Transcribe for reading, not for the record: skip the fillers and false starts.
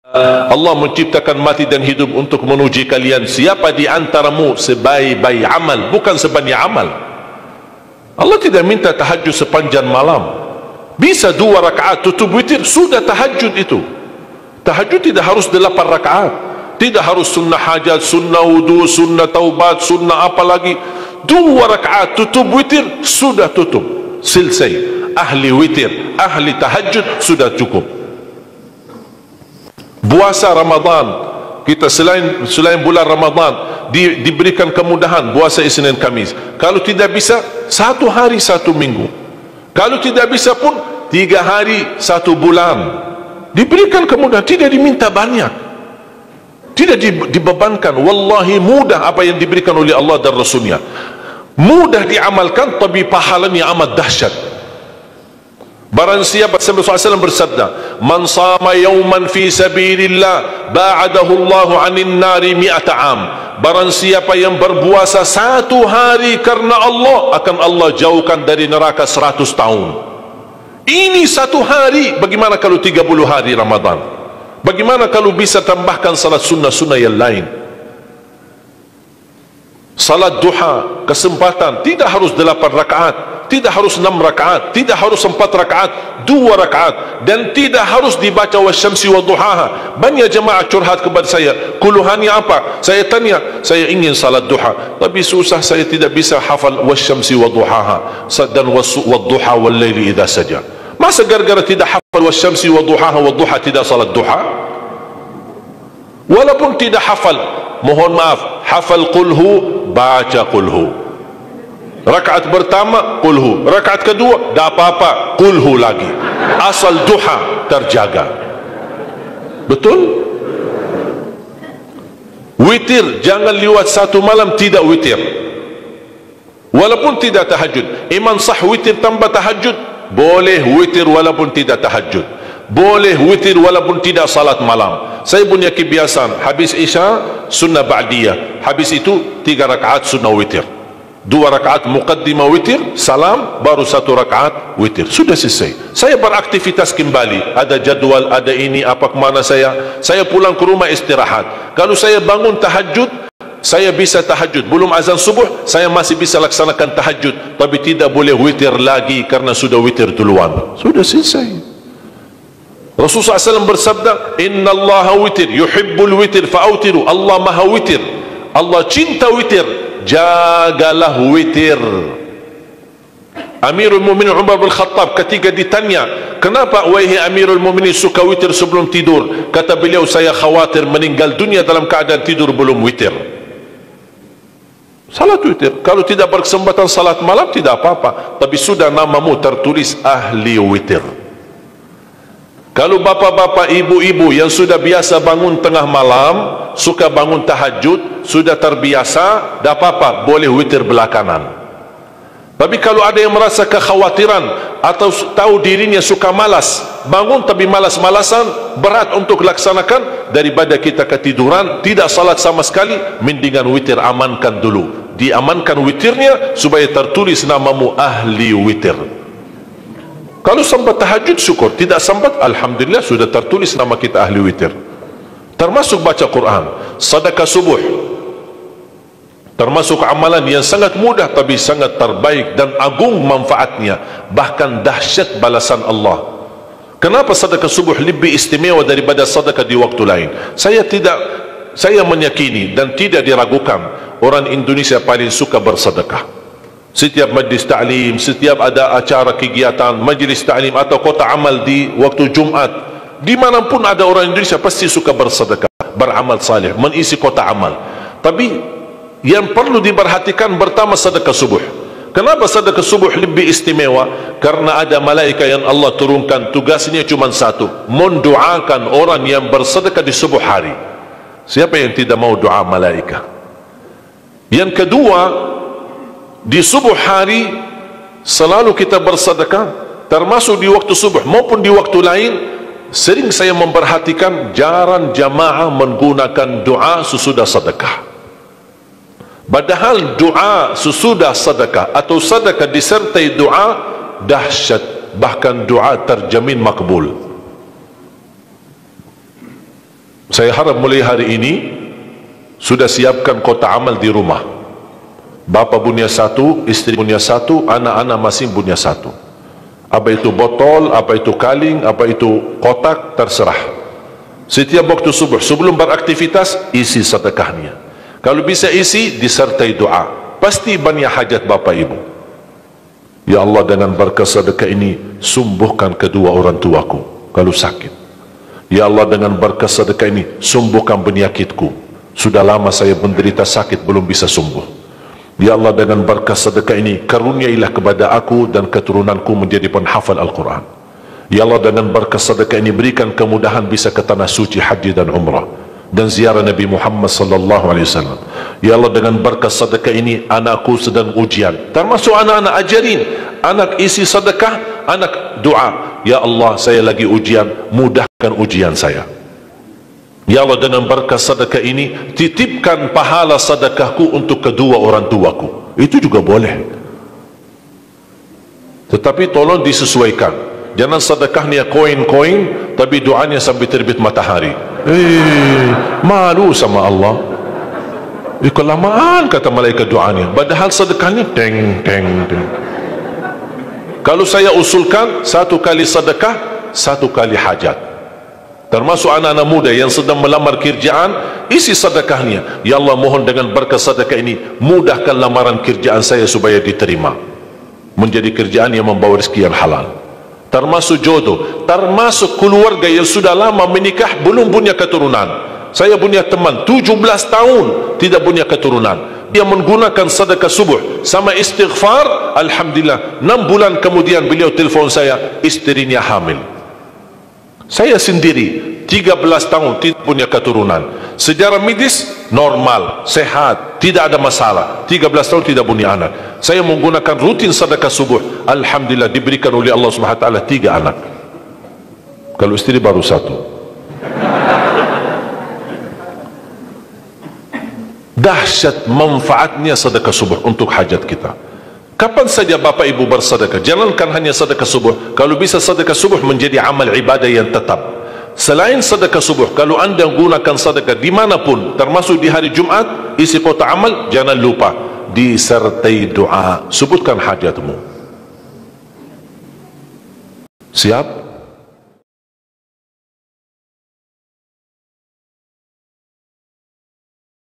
Allah menciptakan mati dan hidup untuk menuji kalian. Siapa di antaramu sebaik-baik amal, bukan sebanyak amal. Allah tidak minta tahajud sepanjang malam. Bisa 2 rakaat tutup witir, sudah tahajud itu. Tahajud tidak harus 8 rakaat, tidak harus sunnah hajat, sunnah wudu, sunnah taubat, sunnah apa lagi. 2 rakaat tutup witir, sudah tutup, selesai. Ahli witir, ahli tahajud, sudah cukup. Puasa Ramadan, kita selain bulan Ramadan diberikan kemudahan puasa Isnin Kamis. Kalau tidak bisa 1 hari 1 minggu, kalau tidak bisa pun 3 hari 1 bulan. Diberikan kemudahan, tidak diminta banyak, tidak dibebankan. Wallahi mudah apa yang diberikan oleh Allah dan Rasulnya, mudah diamalkan, tapi pahalanya amat dahsyat. Barang siapa, Rasulullah SAW bersabda, man sama yawman fi sabilillah ba'adahu Allahu 'anil nari 100 am. Barang siapa yang berpuasa 1 hari karena Allah, akan Allah jauhkan dari neraka 100 tahun. Ini 1 hari. Bagaimana kalau 30 hari Ramadan? Bagaimana kalau bisa tambahkan salat sunnah-sunnah yang lain? Salat duha, kesempatan, tidak harus 8 rakaat, tidak harus 6 rakaat, tidak harus 4 rakaat, 2 rakaat, dan tidak harus dibaca wasyamsi wa duhaha. Banyak jemaah curhat kepada saya, keluhannya apa? Saya tanya, saya ingin salat duha, tapi susah, saya tidak bisa hafal wasyamsi wa duhaha dan wadduha wal laili idza saja. Masa gara-gara tidak hafal wasyamsi wa duhaha wa duha tidak salat duha? Walaupun tidak hafal, mohon maaf, hafal qulhu, baca qulhu. Rakaat pertama qulhu, rakaat kedua tak apa-apa, qulhu lagi. Asal duha terjaga. Betul? Witir jangan lewat 1 malam tidak witir. Walaupun tidak tahajud, iman sah witir tanpa tahajud, boleh witir walaupun tidak tahajud, boleh witir walaupun tidak salat malam. Saya punya kebiasaan, habis Isya sunnah ba'diyah, habis itu 3 rakaat sunnah witir, 2 rakaat muqaddimah witir, salam, baru 1 rakaat witir, sudah selesai. Saya beraktivitas kembali, ada jadwal, ada ini, apa kemana saya pulang ke rumah istirahat. Kalau saya bangun tahajud, saya bisa tahajud, belum azan subuh saya masih bisa laksanakan tahajud, tapi tidak boleh witir lagi karena sudah witir duluan, sudah selesai. Rasulullah SAW bersabda, Inna Allah witir, yuhibbul witir fa'autiru. Allah maha witir, Allah cinta witir, jagalah witir. Amirul Mu'minin Umar bin Khattab ketika ditanya, kenapa wahai Amirul Mu'minin suka witir sebelum tidur? Kata beliau, saya khawatir meninggal dunia dalam keadaan tidur belum witir. Salat witir, kalau tidak berkesempatan salat malam tidak apa-apa, tapi sudah namamu tertulis ahli witir. Kalau bapak-bapak, ibu-ibu yang sudah biasa bangun tengah malam, suka bangun tahajud, sudah terbiasa, tak apa-apa, boleh witir belakangan. Tapi kalau ada yang merasa kekhawatiran atau tahu dirinya suka malas, bangun tapi malas-malasan, berat untuk laksanakan, daripada kita ketiduran, tidak salat sama sekali, mendingan witir amankan dulu. Diamankan witirnya supaya tertulis namamu ahli witir. Kalau sempat tahajud syukur, tidak sempat alhamdulillah sudah tertulis nama kita ahli witir. Termasuk baca Quran, sedekah subuh, termasuk amalan yang sangat mudah tapi sangat terbaik dan agung manfaatnya, bahkan dahsyat balasan Allah. Kenapa sedekah subuh lebih istimewa daripada sedekah di waktu lain? Saya meyakini dan tidak diragukan, orang Indonesia paling suka bersedekah. Setiap majlis ta'lim, setiap ada acara kegiatan majlis ta'lim atau kota amal di waktu Jumat, dimanapun ada orang Indonesia pasti suka bersedekah, beramal saleh, mengisi kota amal. Tapi yang perlu diperhatikan pertama sedekah subuh. Kenapa sedekah subuh lebih istimewa? Karena ada malaikat yang Allah turunkan, tugasnya cuma satu, mendoakan orang yang bersedekah di subuh hari. Siapa yang tidak mau doa malaikat? Yang kedua, di subuh hari selalu kita bersedekah, termasuk di waktu subuh maupun di waktu lain. Sering saya memperhatikan jarang jamaah menggunakan doa sesudah sedekah. Padahal doa sesudah sedekah atau sedekah disertai doa dahsyat, bahkan doa terjamin makbul. Saya harap mulai hari ini sudah siapkan kotak amal di rumah. Bapa punya satu, istri punya satu, anak-anak masing punya satu. Apa itu botol, apa itu kaling, apa itu kotak, terserah. Setiap waktu subuh sebelum beraktivitas, isi sedekahnya. Kalau bisa isi disertai doa, pasti banyak hajat bapa ibu. Ya Allah, dengan berkah sedekah ini sembuhkan kedua orang tuaku kalau sakit. Ya Allah, dengan berkah sedekah ini sembuhkan penyakitku, sudah lama saya menderita sakit belum bisa sembuh. Ya Allah, dengan berkah sedekah ini karuniailah kepada aku dan keturunanku menjadi penghafal Al-Quran. Ya Allah, dengan berkah sedekah ini berikan kemudahan bisa ke tanah suci haji dan umrah dan ziarah Nabi Muhammad sallallahu alaihi wasallam. Ya Allah, dengan berkah sedekah ini anakku sedang ujian, termasuk anak-anak, ajarin anak isi sedekah, anak doa, ya Allah saya lagi ujian, mudahkan ujian saya. Ya Allah, dengan berkah sedekah ini titipkan pahala sedekahku untuk kedua orang tuaku. Itu juga boleh, tetapi tolong disesuaikan. Jangan sedekahnya koin-koin tapi doanya sampai terbit matahari. Malu sama Allah. Kelamaan kata malaikat doanya, padahal sedekahnya teng teng teng. Kalau saya usulkan, satu kali sedekah, satu kali hajat. Termasuk anak-anak muda yang sedang melamar kerjaan, isi sedekahnya. Ya Allah, mohon dengan berkah sedekah ini mudahkan lamaran kerjaan saya supaya diterima, menjadi kerjaan yang membawa rezeki yang halal. Termasuk jodoh, termasuk keluarga yang sudah lama menikah belum punya keturunan. Saya punya teman 17 tahun tidak punya keturunan. Dia menggunakan sedekah subuh sama istighfar, alhamdulillah 6 bulan kemudian beliau telefon saya, istrinya hamil. Saya sendiri 13 tahun tidak punya keturunan. Sejarah medis normal, sehat, tidak ada masalah. 13 tahun tidak punya anak. Saya menggunakan rutin sedekah subuh, alhamdulillah diberikan oleh Allah Subhanahu wa taala 3 anak. Kalau istri baru 1. Dahsyat manfaatnya sedekah subuh untuk hajat kita. Kapan saja bapak ibu bersedekah, jangankan hanya sedekah subuh. Kalau bisa sedekah subuh menjadi amal ibadah yang tetap. Selain sedekah subuh, kalau anda gunakan sedekah dimanapun, termasuk di hari Jumat, isi kotak amal, jangan lupa disertai doa. Sebutkan hajatmu. Siap?